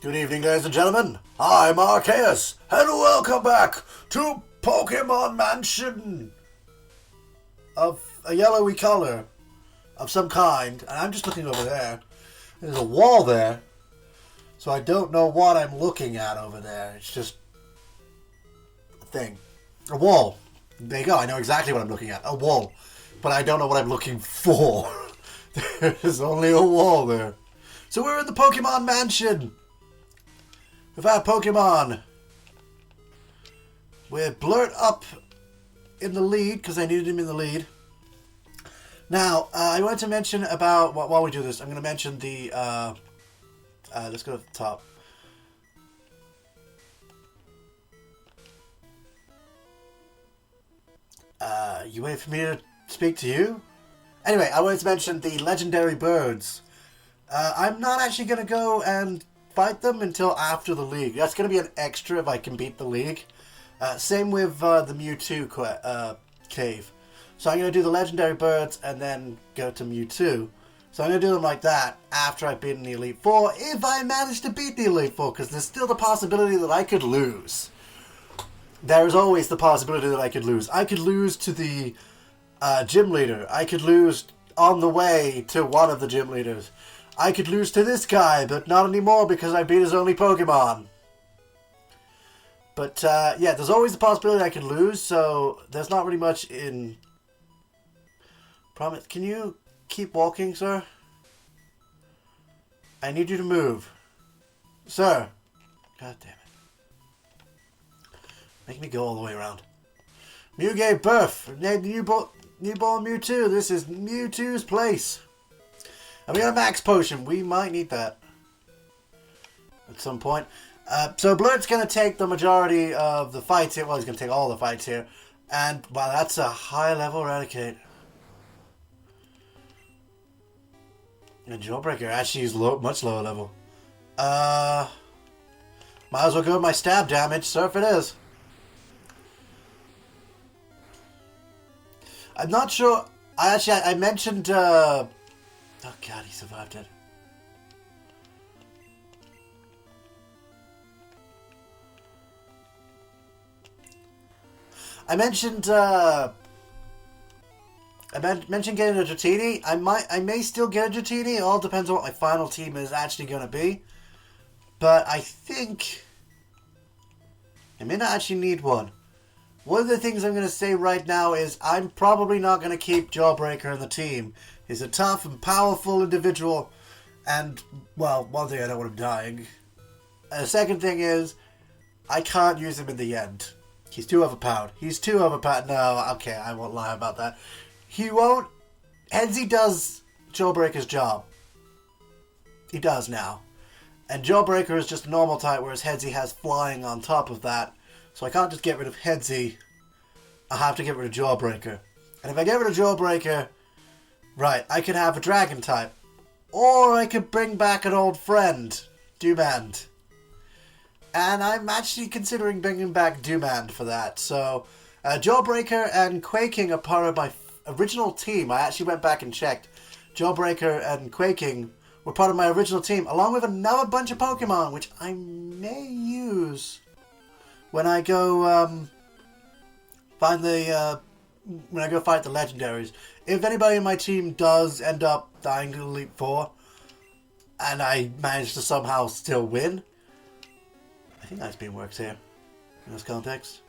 Good evening, ladies and gentlemen. I'm Arceus, and welcome back to Pokemon Mansion of a yellowy color of some kind. And I'm just looking over there. There's a wall there, so I don't know what I'm looking at over there. It's just a thing. A wall. There you go. I know exactly what I'm looking at. A wall. But I don't know what I'm looking for. There's only a wall there. So we're in the Pokemon Mansion. With our Pokemon. We're blurred up in the lead, because I needed him in the lead. Now, I wanted to mention about, while we do this, I'm going to mention the, let's go to the top. You waiting for me to speak to you? Anyway, I wanted to mention the legendary birds. I'm not actually going to go and fight them until after the league. That's going to be an extra if I can beat the league. Same with the Mewtwo cave. So I'm going to do the legendary birds and then go to Mewtwo. So I'm going to do them like that after I've beaten the Elite Four, if I manage to beat the Elite Four, because there's still the possibility that I could lose. There is always the possibility that I could lose. I could lose to the gym leader. I could lose on the way to one of the gym leaders. I could lose to this guy, but not anymore because I beat his only Pokemon. But, yeah, there's always the possibility I could lose, so there's not really much in... Promise, can you keep walking, sir? I need you to move. Sir. God damn it. Make me go all the way around. Mew gave birth. Named newborn Mewtwo. This is Mewtwo's place. And we got a max potion. We might need that at some point. So Blurt's going to take the majority of the fights here. Well, he's going to take all the fights here. And, wow, that's a high level Eradicate. And Jawbreaker actually is much lower level. Might as well go with my stab damage. Surf it is. I'm not sure. I mentioned... Oh god, he survived it. I mentioned getting a Dratini. I may still get a Dratini. It all depends on what my final team is actually going to be. But I think I may not actually need one. One of the things I'm going to say right now is I'm probably not going to keep Jawbreaker in the team. He's a tough and powerful individual. And, well, one thing, I don't want him dying. And the second thing is, I can't use him in the end. He's too overpowered. He's too overpowered. No, okay, I won't lie about that. He won't... Henzi does Jawbreaker's job. He does now. And Jawbreaker is just a normal type, whereas Henzi has flying on top of that. So I can't just get rid of Henzi. I have to get rid of Jawbreaker. And if I get rid of Jawbreaker... Right, I could have a dragon type. Or I could bring back an old friend. Dumand. And I'm actually considering bringing back Dumand for that. So, Jawbreaker and Quaking are part of my original team. I actually went back and checked. Jawbreaker and Quaking were part of my original team, along with another bunch of Pokemon, which I may use when I go fight the legendaries. If anybody in my team does end up dying to the Elite Four, and I manage to somehow still win, I think Ice Beam works here in this context.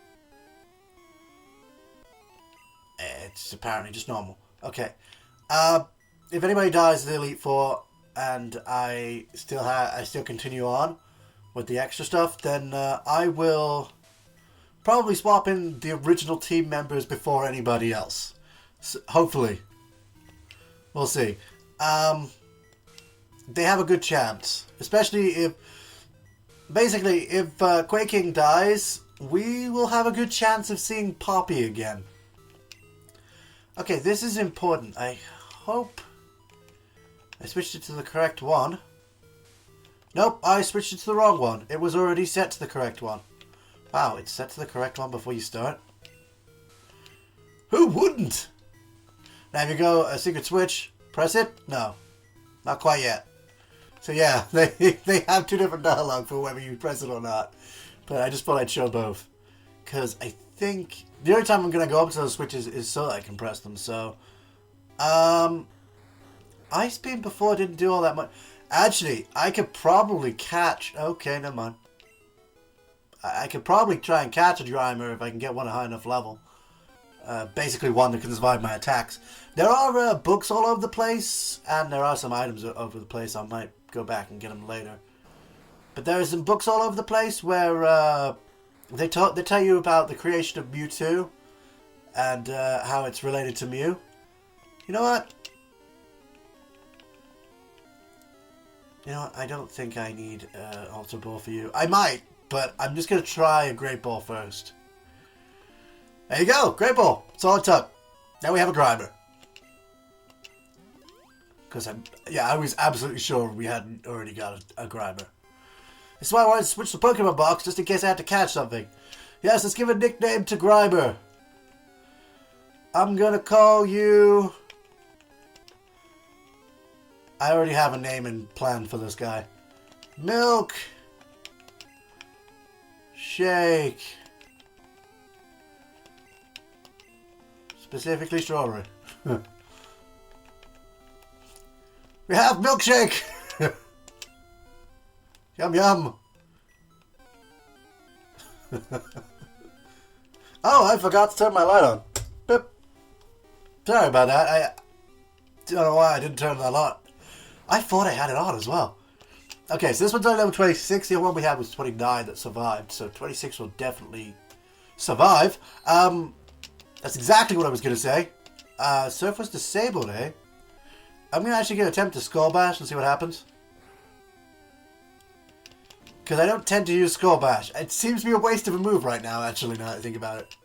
It's apparently just normal. Okay. If anybody dies to the Elite Four and I still continue on with the extra stuff, then I will probably swap in the original team members before anybody else. So, hopefully. We'll see. They have a good chance. Especially if... Basically, if Quaking dies, we will have a good chance of seeing Poppy again. Okay, this is important. I hope I switched it to the correct one. Nope, I switched it to the wrong one. It was already set to the correct one. Wow, it's set to the correct one before you start. Who wouldn't? Now if you go a secret switch, press it. No, not quite yet. So yeah, they have two different dialogue for whether you press it or not. But I just thought I'd show both. Because I think the only time I'm going to go up to those switches is so that I can press them. So, Ice Beam before didn't do all that much. Actually, I could probably catch... Okay, never mind. I could probably try and catch a Grimer if I can get one at a high enough level. Basically one that can survive my attacks. There are books all over the place, and there are some items over the place. I might go back and get them later. But there are some books all over the place where they tell you about the creation of Mewtwo and how it's related to Mew. You know what? I don't think I need Ultra Ball for you. I might, but I'm just going to try a Great Ball first. There you go, Great Ball. That's all it took. Now we have a Grimer. Because I was absolutely sure we hadn't already got a Grimer. That's why I wanted to switch the Pokemon box, just in case I had to catch something. Yes, let's give a nickname to Grimer. I'm going to call you... I already have a name and plan for this guy. Milk Shake. Specifically strawberry. We have milkshake. Yum yum. Oh, I forgot to turn my light on. Beep. Sorry about that. I don't know why I didn't turn that on. I thought I had it on as well. Okay, so this one's on level 26. The one we had was 29 that survived. So 26 will definitely survive. That's exactly what I was going to say. Surf was disabled, eh? I'm going to actually attempt to Skull Bash and see what happens. Because I don't tend to use Skull Bash. It seems to be a waste of a move right now, actually, now that I think about it.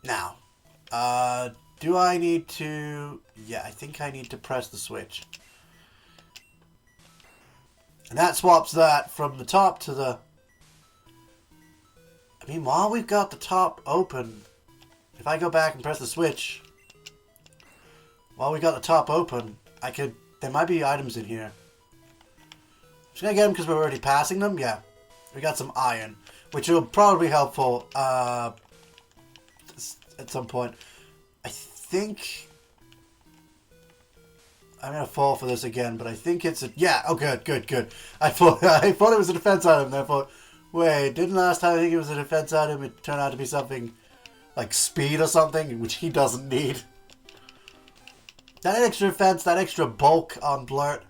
Now, do I need to... Yeah, I think I need to press the switch. And that swaps that from the top to the... I mean, while we've got the top open, if I go back and press the switch, while we got the top open, I could... There might be items in here. I'm just going to get them because we're already passing them. Yeah, we got some iron, which will probably be helpful at some point. I think... I'm going to fall for this again, but I think it's a... Yeah, oh good, good, good. I thought it was a defense item, and I thought, wait, didn't last time I think it was a defense item, it turned out to be something like speed or something, which he doesn't need. That extra defense, that extra bulk on Blurt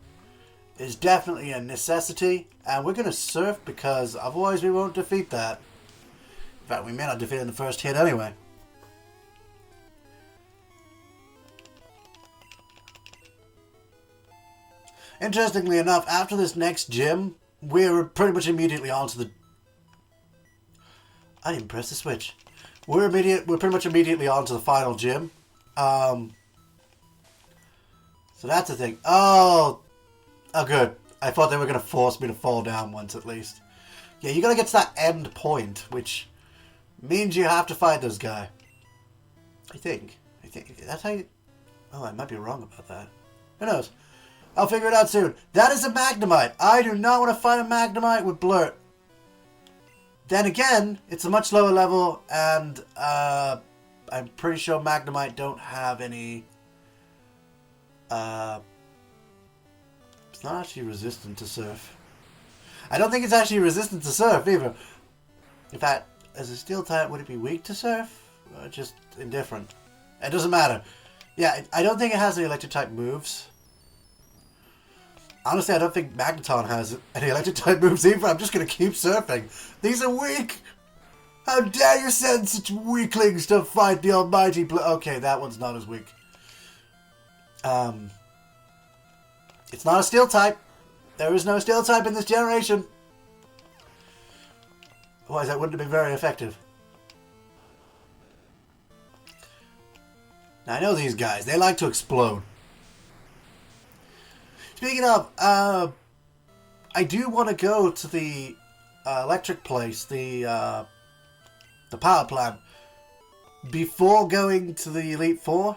is definitely a necessity, and we're going to surf because otherwise we won't defeat that. In fact, we may not defeat it in the first hit anyway. Interestingly enough, after this next gym, we're pretty much immediately onto the... I didn't press the switch. We're pretty much immediately onto the final gym. So that's the thing. Oh, good. I thought they were going to force me to fall down once at least. Yeah, you got to get to that end point, which means you have to fight this guy. I think that's how you... Oh, I might be wrong about that. Who knows? I'll figure it out soon. That is a Magnemite. I do not want to fight a Magnemite with Blurt. Then again, it's a much lower level, and I'm pretty sure Magnemite don't have any... it's not actually resistant to Surf. I don't think it's actually resistant to Surf either. In fact, as a Steel type, would it be weak to Surf? Or just indifferent? It doesn't matter. Yeah, I don't think it has any electric type moves. Honestly, I don't think Magneton has any electric type moves either. I'm just going to keep surfing. These are weak. How dare you send such weaklings to fight the almighty Blue... Okay, that one's not as weak. It's not a Steel type. There is no Steel type in this generation. Otherwise, that wouldn't have been very effective. Now, I know these guys. They like to explode. Speaking of, I do want to go to the electric place, the power plant, before going to the Elite Four.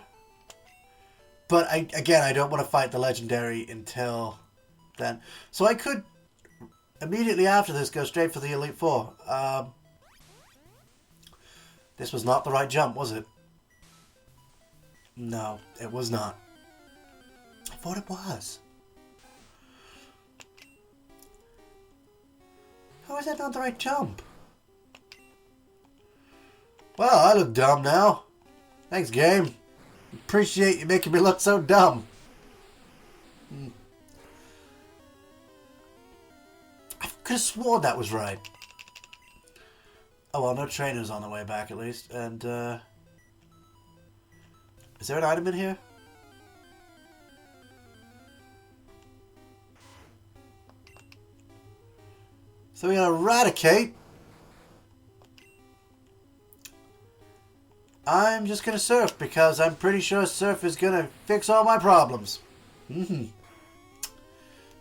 But again, I don't want to fight the legendary until then. So I could immediately after this go straight for the Elite Four. This was not the right jump, was it? No, it was not. I thought it was. How is that not the right jump? Well, I look dumb now. Thanks, game. Appreciate you making me look so dumb. I could have sworn that was right. Oh well, no trainers on the way back at least. And, is there an item in here? So we gotta eradicate. I'm just gonna surf because I'm pretty sure surf is gonna fix all my problems.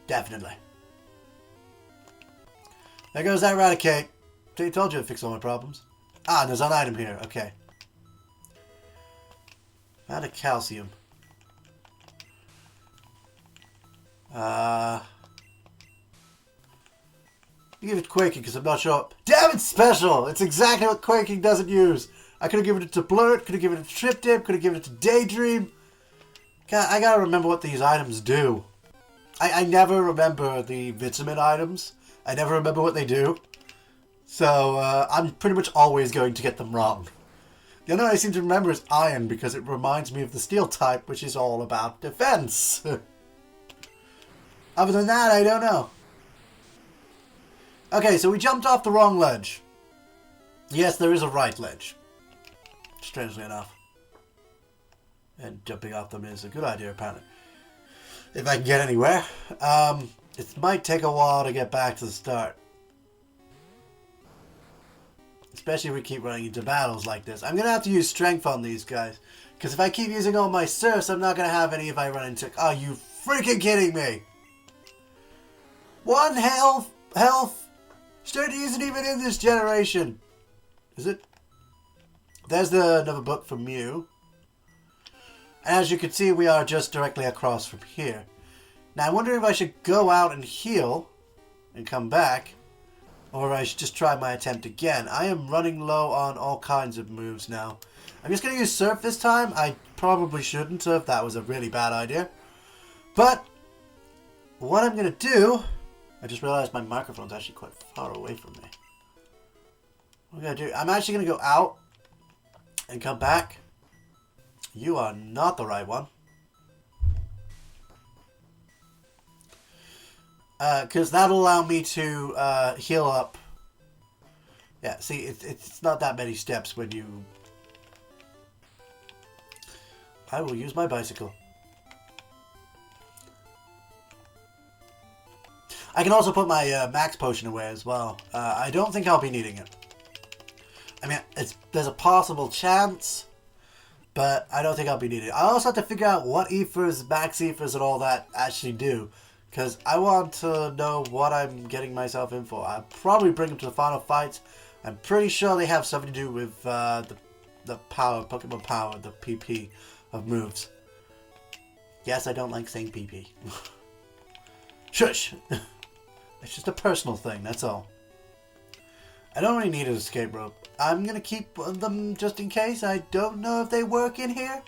Definitely. There goes that eradicate. I told you it'd fix all my problems. Ah, there's an item here. Okay. Found a calcium. You give it quaking because I'm not sure. Damn, it's special! It's exactly what quaking doesn't use. I could have given it to Blurt, could have given it to Trip Dip, could have given it to Daydream. God, I gotta remember what these items do. I never remember the vitamin items. I never remember what they do. So, I'm pretty much always going to get them wrong. The only one I seem to remember is iron because it reminds me of the steel type, which is all about defense. Other than that, I don't know. Okay, so we jumped off the wrong ledge. Yes, there is a right ledge. Strangely enough. And jumping off them is a good idea, apparently. If I can get anywhere. It might take a while to get back to the start. Especially if we keep running into battles like this. I'm going to have to use strength on these guys. Because if I keep using all my surfs, I'm not going to have any if I run into... Are you freaking kidding me? 1 health? Sturdy isn't even in this generation. Is it? There's another book from Mew. And as you can see, we are just directly across from here. Now, I'm wondering if I should go out and heal and come back. Or I should just try my attempt again. I am running low on all kinds of moves now. I'm just going to use Surf this time. I probably shouldn't have. That was a really bad idea. But what I'm going to do... I just realized my microphone's actually quite far away from me. What I'm going to do... I'm actually going to go out and come back. You are not the right one. Because that'll allow me to heal up. Yeah, see, it's not that many steps when you... I will use my bicycle. I can also put my max potion away as well. I don't think I'll be needing it. I mean, there's a possible chance, but I don't think I'll be needing it. I also have to figure out what ethers, max ethers, and all that actually do. Because I want to know what I'm getting myself in for. I'll probably bring them to the final fights. I'm pretty sure they have something to do with the power, Pokemon power, the PP of moves. Yes, I don't like saying PP. Shush! It's just a personal thing, that's all. I don't really need an escape rope. I'm going to keep them just in case. I don't know if they work in here.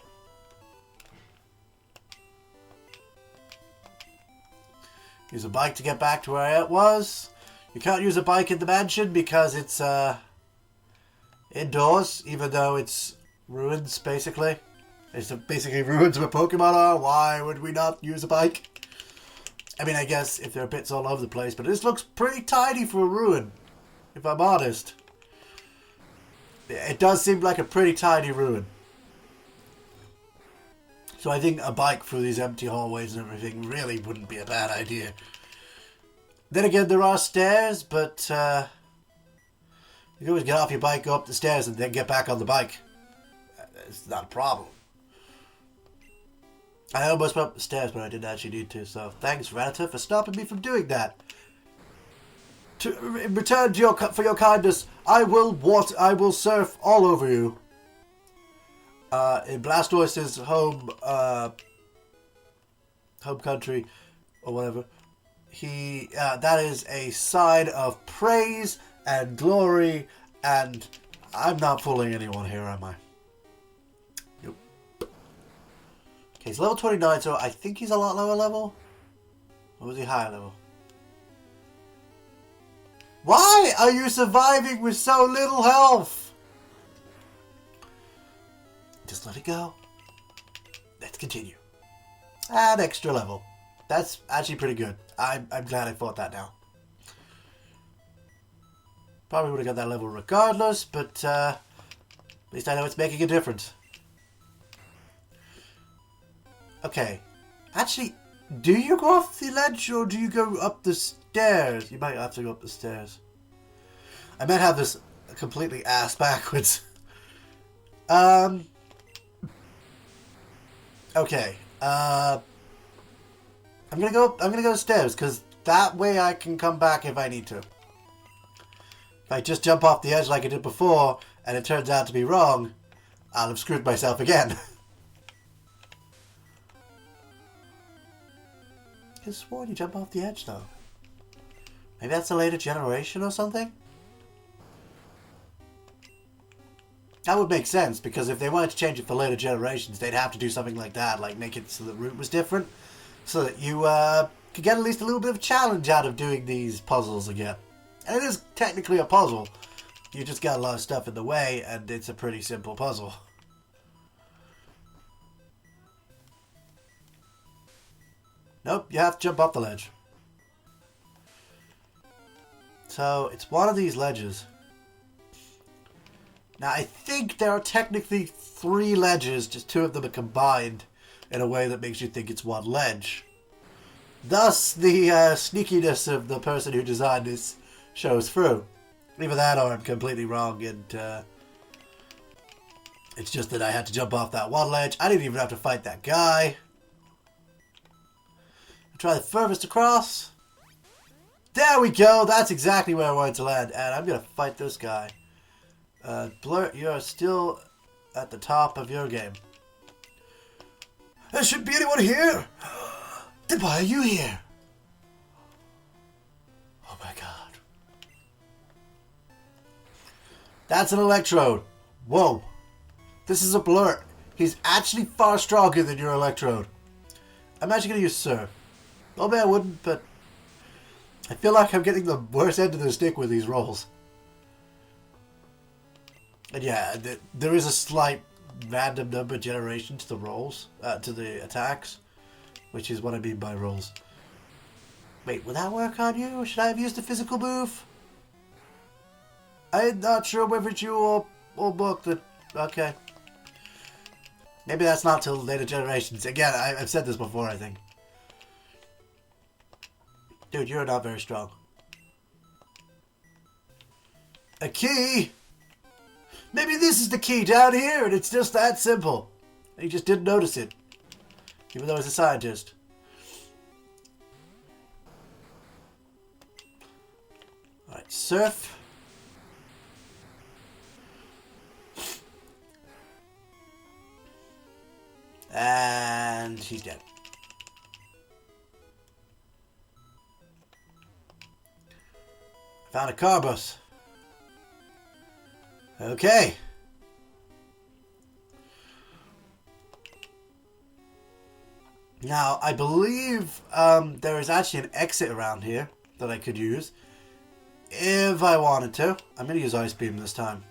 Use a bike to get back to where I was. You can't use a bike in the mansion because it's indoors, even though it's ruins, basically. It's basically ruins where Pokemon are. Why would we not use a bike? I mean, I guess if there are bits all over the place, but this looks pretty tidy for a ruin, if I'm honest. It does seem like a pretty tidy ruin. So I think a bike through these empty hallways and everything really wouldn't be a bad idea. Then again, there are stairs, but you can always get off your bike, go up the stairs, and then get back on the bike. It's not a problem. I almost went up the stairs, but I didn't actually need to, so thanks, Rattata, for stopping me from doing that. In return for your kindness, I will surf all over you. In Blastoise's home home country or whatever, that is a sign of praise and glory, and I'm not fooling anyone here, am I? Nope. Okay, he's level 29, so I think he's a lot lower level. Or was he higher level? Why are you surviving with so little health? Just let it go. Let's continue. Add extra level. That's actually pretty good. I'm glad I fought that now. Probably would have got that level regardless, but at least I know it's making a difference. Okay. Actually, do you go off the ledge or do you go up the stairs? You might have to go up the stairs. I might have this completely ass backwards. Okay. I'm gonna go stairs because that way I can come back if I need to. If I just jump off the edge like I did before and it turns out to be wrong, I'll have screwed myself again. I could have sworn you jump off the edge though. Maybe that's a later generation or something? That would make sense, because if they wanted to change it for later generations, they'd have to do something like that, like make it so the route was different, so that you could get at least a little bit of a challenge out of doing these puzzles again. And it is technically a puzzle. You just got a lot of stuff in the way, and it's a pretty simple puzzle. Nope, you have to jump off the ledge. So, it's one of these ledges. Now, I think there are technically 3 ledges, just 2 of them are combined in a way that makes you think it's one ledge. Thus, the sneakiness of the person who designed this shows through. Either that or I'm completely wrong, and it's just that I had to jump off that one ledge. I didn't even have to fight that guy. I'll try the furthest across. There we go! That's exactly where I wanted to land, and I'm going to fight this guy. Blur, you're still at the top of your game. There shouldn't be anyone here! Then why are you here? Oh my god. That's an electrode. Whoa. This is a blur. He's actually far stronger than your electrode. I'm actually going to use Sir. Oh man, I wouldn't, but I feel like I'm getting the worst end of the stick with these rolls. And yeah, there is a slight random number generation to the rolls, to the attacks, which is what I mean by rolls. Wait, will that work on you? Should I have used a physical move? I'm not sure whether it's you or Book that... Okay. Maybe that's not till later generations. Again, I've said this before, I think. Dude, you're not very strong. A key? Maybe this is the key down here, and it's just that simple. You just didn't notice it. Even though he's a scientist. Alright, surf. And he's dead. Found a car bus. Okay. Now, I believe there is actually an exit around here that I could use if I wanted to. I'm going to use Ice Beam this time.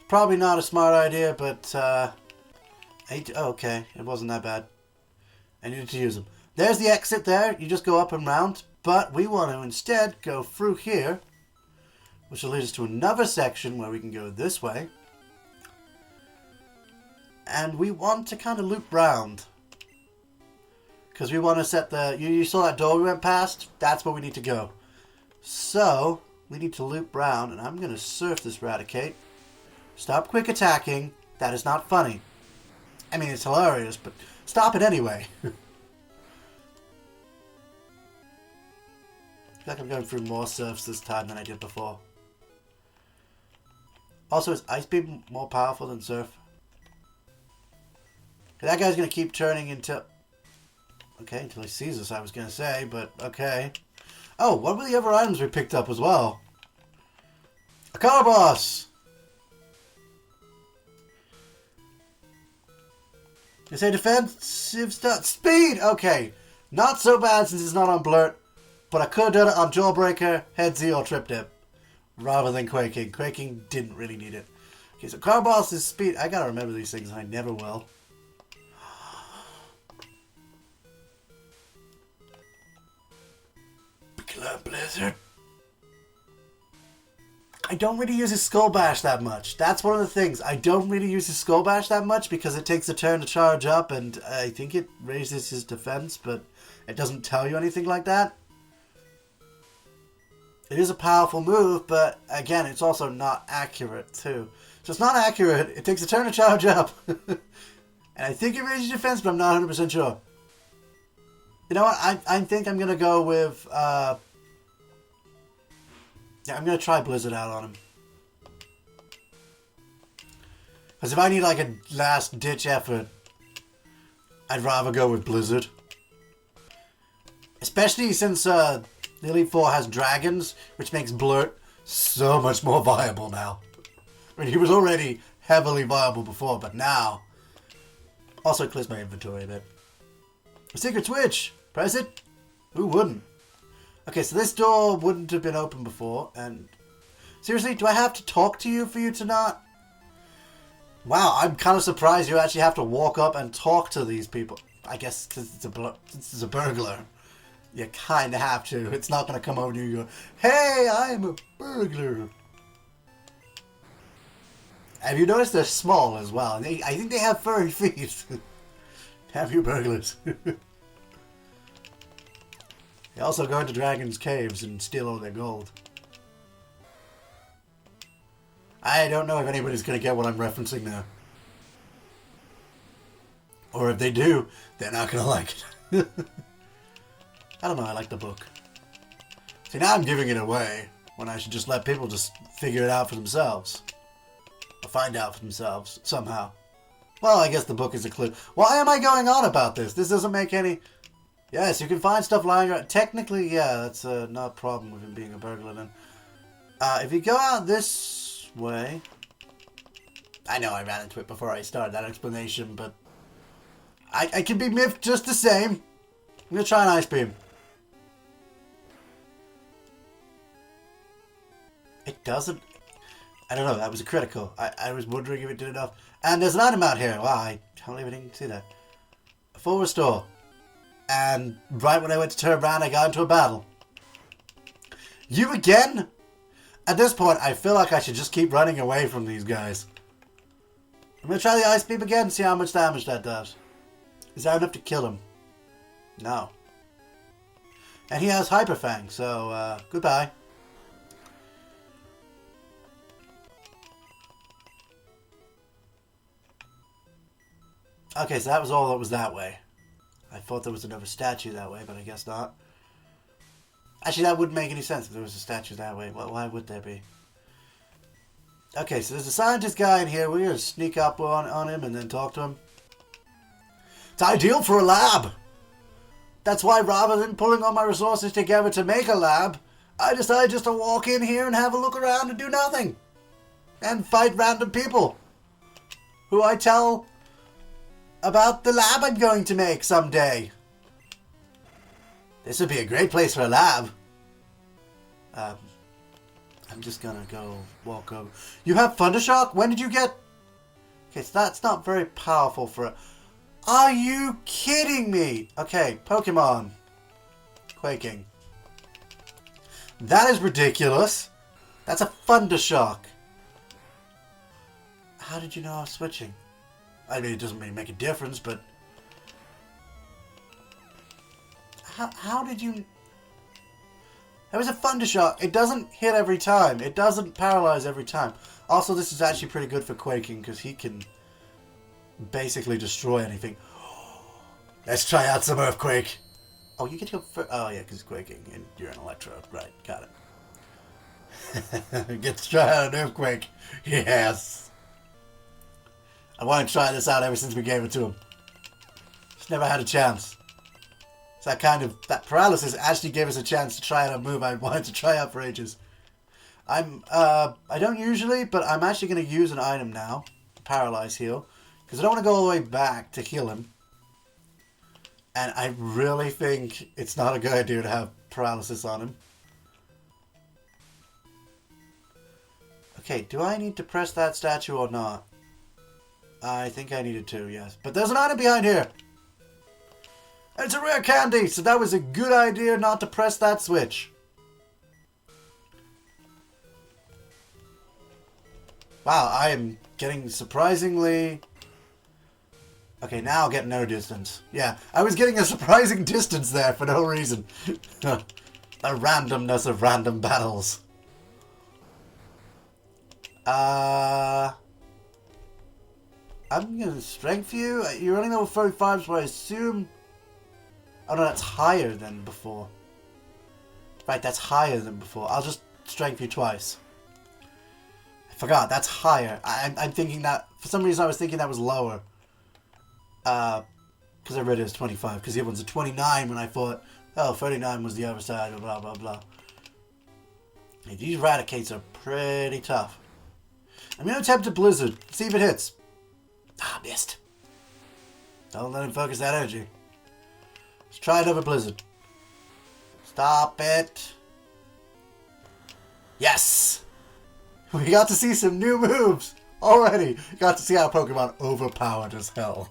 Probably not a smart idea, but okay, it wasn't that bad. I needed to use them. There's the exit there. You just go up and round. But we want to instead go through here, which will lead us to another section where we can go this way. And we want to kind of loop round. Because we want to set the... You saw that door we went past? That's where we need to go. So, we need to loop round, and I'm going to surf this Raticate. Stop quick attacking. That is not funny. I mean, it's hilarious, but stop it anyway. I feel like I'm going through more surfs this time than I did before. Also, is Ice Beam more powerful than Surf? That guy's going to keep turning into... Okay, until he sees us, I was going to say, but okay. Oh, what were the other items we picked up as well? A car boss! You say defensive stuff. Speed! Okay. Not so bad since it's not on Blurt, but I could have done it on Jawbreaker, Head Z, or Trip Dip. Rather than Quaking. Quaking didn't really need it. Okay, so car boss is speed. I gotta remember these things, I never will. Club Blizzard. I don't really use his Skull Bash that much. That's one of the things. I don't really use his Skull Bash that much because it takes a turn to charge up and I think it raises his defense, but it doesn't tell you anything like that. It is a powerful move, but again, it's also not accurate too. So it's not accurate. It takes a turn to charge up. And I think it raises your defense, but I'm not 100% sure. You know what? I think I'm going to go with... yeah, I'm going to try Blizzard out on him. Because if I need like a last-ditch effort, I'd rather go with Blizzard. Especially since the Elite Four has dragons, which makes Blurt so much more viable now. I mean, he was already heavily viable before, but now... Also, it clears my inventory a bit. A secret switch! Press it? Who wouldn't? Okay, so this door wouldn't have been open before, and... Seriously, do I have to talk to you for you to not... Wow, I'm kind of surprised you actually have to walk up and talk to these people. I guess because it's a burglar. You kind of have to. It's not going to come over to you and go, hey, I'm a burglar. Have you noticed they're small as well? I think they have furry feet. Have you burglars? They also go into dragons' caves and steal all their gold. I don't know if anybody's going to get what I'm referencing now. Or if they do, they're not going to like it. I don't know, I like the book. See, now I'm giving it away, when I should just let people just figure it out for themselves. Or find out for themselves, somehow. Well, I guess the book is a clue. Why am I going on about this? This doesn't make any... Yes, you can find stuff lying around. Technically, yeah, that's not a problem with him being a burglar then. If you go out this way... I know I ran into it before I started that explanation, but... I can be miffed just the same. I'm going to try an Ice Beam. It doesn't... I don't know, that was a critical. I was wondering if it did enough. And there's an item out here. Wow, I can't believe I didn't see that. A full restore. And right when I went to turn around, I got into a battle. You again? At this point, I feel like I should just keep running away from these guys. I'm going to try the Ice Beam again and see how much damage that does. Is that enough to kill him? No. And he has Hyper Fang, so goodbye. Okay, so that was all that was that way. I thought there was another statue that way, but I guess not. Actually, that wouldn't make any sense if there was a statue that way. Well, why would there be? Okay, so there's a scientist guy in here. We're going to sneak up on him and then talk to him. It's ideal for a lab. That's why rather than pulling all my resources together to make a lab, I decided just to walk in here and have a look around and do nothing. And fight random people. Who I tell about the lab I'm going to make someday. This would be a great place for a lab. I'm just gonna go walk over. You have Thundershock? When did you get... Okay, so that's not very powerful for a... Are you kidding me? Okay, Pokemon. Quaking. That is ridiculous. That's a Thundershock. How did you know I was switching? I mean, it doesn't really make a difference, but... How did you... It was a Thundershock. It doesn't hit every time. It doesn't paralyze every time. Also, this is actually pretty good for Quaking, because he can basically destroy anything. Let's try out some Earthquake. Oh, you get your... Oh, yeah, because it's Quaking, and you're an Electro. Right, got it. Get to try out an Earthquake. Yes. I want to try this out ever since we gave it to him. Just never had a chance. So that paralysis actually gave us a chance to try out a move I wanted to try out for ages. I don't usually, but I'm actually going to use an item now. Paralyze heal. Because I don't want to go all the way back to heal him. And I really think it's not a good idea to have paralysis on him. Okay, do I need to press that statue or not? I think I needed to, yes. But there's an item behind here! And it's a rare candy, so that was a good idea not to press that switch. Wow, I am getting surprisingly... Okay, now I'll get no distance. Yeah, I was getting a surprising distance there for no reason. The randomness of random battles. I'm gonna strength you. You're running level 35, so I assume... Oh no, that's higher than before. Right, that's higher than before. I'll just strength you twice. I forgot, that's higher. I'm thinking that... For some reason I was thinking that was lower. Because I read it as 25. Because the other one's a 29 when I thought... Oh, 39 was the other side, blah blah blah. Hey, these Raticates are pretty tough. I'm going to attempt a Blizzard. See if it hits. Ah, missed. Don't let him focus that energy. Let's try another Blizzard. Stop it. Yes! We got to see some new moves already. Got to see our Pokemon overpowered as hell.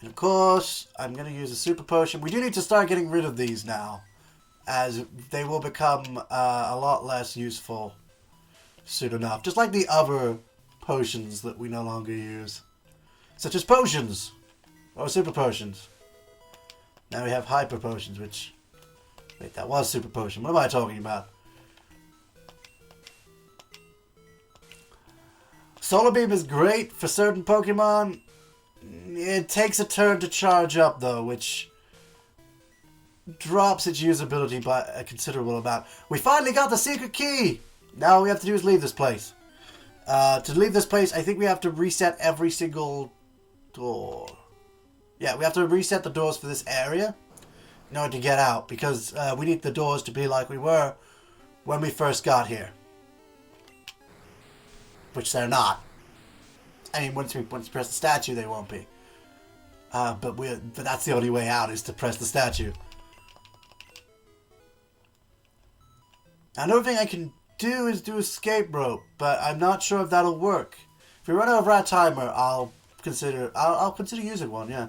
And of course, I'm going to use a Super Potion. We do need to start getting rid of these now, as they will become a lot less useful soon enough. Just like the other potions that we no longer use. Such as potions. Or Super Potions. Now we have Hyper Potions, which... Wait, that was Super Potion. What am I talking about? Solar Beam is great for certain Pokemon. It takes a turn to charge up, though, which drops its usability by a considerable amount. We finally got the secret key! Now all we have to do is leave this place. To leave this place, I think we have to reset every single door. Yeah, we have to reset the doors for this area in order to get out, because we need the doors to be like we were when we first got here. Which they're not. I mean, once we press the statue, they won't be. But that's the only way out, is to press the statue. Another thing I can do is do escape rope, but I'm not sure if that'll work. If we run out of our timer, I'll consider using one, yeah.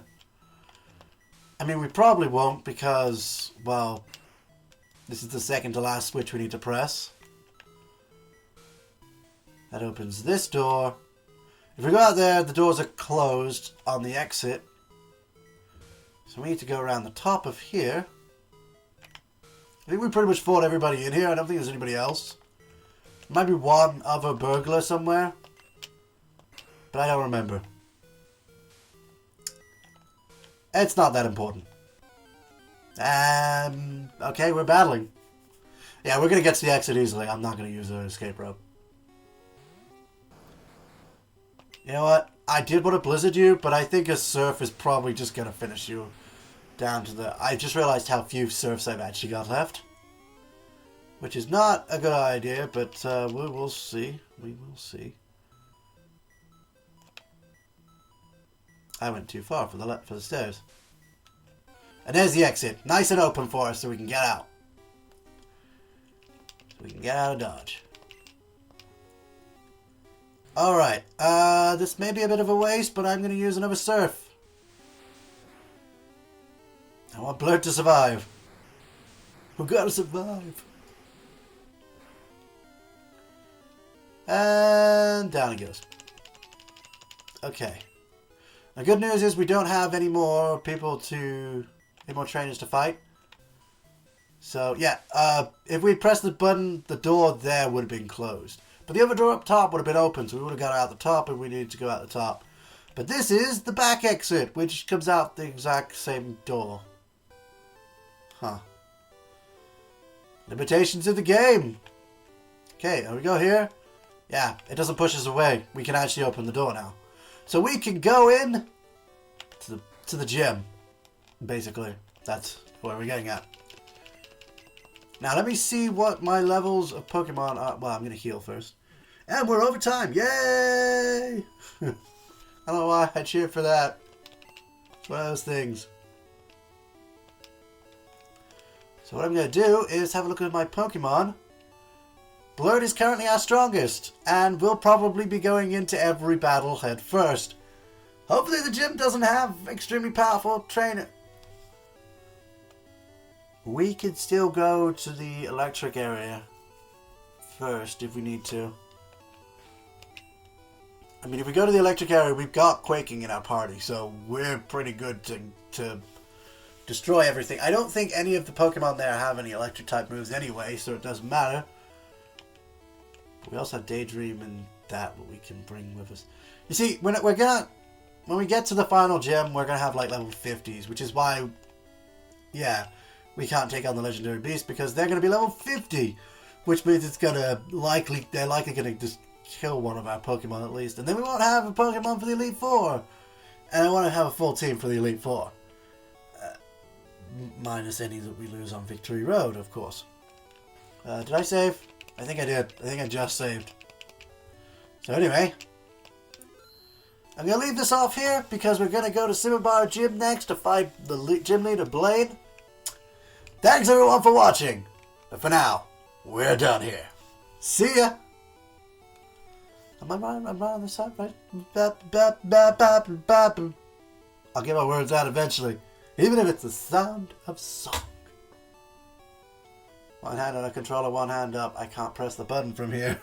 I mean, we probably won't because, well, this is the second to last switch we need to press. That opens this door. If we go out there, the doors are closed on the exit. So we need to go around the top of here. I think we pretty much fought everybody in here. I don't think there's anybody else. There might be one other burglar somewhere. But I don't remember. It's not that important. Okay, we're battling. Yeah, we're going to get to the exit easily. I'm not going to use the escape rope. You know what? I did want to blizzard you, but I think a surf is probably just going to finish you down to the... I just realized how few surfs I've actually got left. Which is not a good idea, but we'll see. We will see. I went too far for the stairs. And there's the exit. Nice and open for us so we can get out. So we can get out of Dodge. Alright, this may be a bit of a waste, but I'm going to use another surf. I want Blurt to survive. We gotta survive. And down he goes. Okay. The good news is we don't have any more any more trainers to fight. So, yeah, if we pressed the button, the door there would have been closed. But the other door up top would have been open, so we would have got out the top if we needed to go out the top. But this is the back exit, which comes out the exact same door. Huh. Limitations of the game. Okay, here we go here. Yeah, it doesn't push us away. We can actually open the door now. So we can go in to the gym. Basically, that's what we're getting at. Now, let me see what my levels of Pokemon are. Well, I'm going to heal first. And we're over time. Yay! I don't know why I cheered for that. It's one of those things. So what I'm going to do is have a look at my Pokemon. Blurred is currently our strongest, and will probably be going into every battle head first. Hopefully the gym doesn't have extremely powerful trainer. We could still go to the electric area first if we need to. I mean, if we go to the electric area, we've got Quaking in our party, so we're pretty good to destroy everything. I don't think any of the Pokemon there have any electric type moves anyway, so it doesn't matter. But we also have Daydream and that we can bring with us. You see, when we get to the final gym, we're gonna have like level 50s, which is why, yeah, we can't take on the legendary beast because they're gonna be level 50, which means it's gonna they're likely gonna just kill one of our Pokemon at least, and then we won't have a Pokemon for the Elite Four. And I want to have a full team for the Elite Four, minus any that we lose on Victory Road, of course. Did I save? I think I did. I think I just saved. So anyway, I'm going to leave this off here because we're going to go to Simmerbar Gym next to fight the gym leader Blade. Thanks everyone for watching. But for now, we're done here. See ya! Am I right? I'm right on this side, right? I'll get my words out eventually. Even if it's the sound of song. One hand on a controller, one hand up. I can't press the button from here.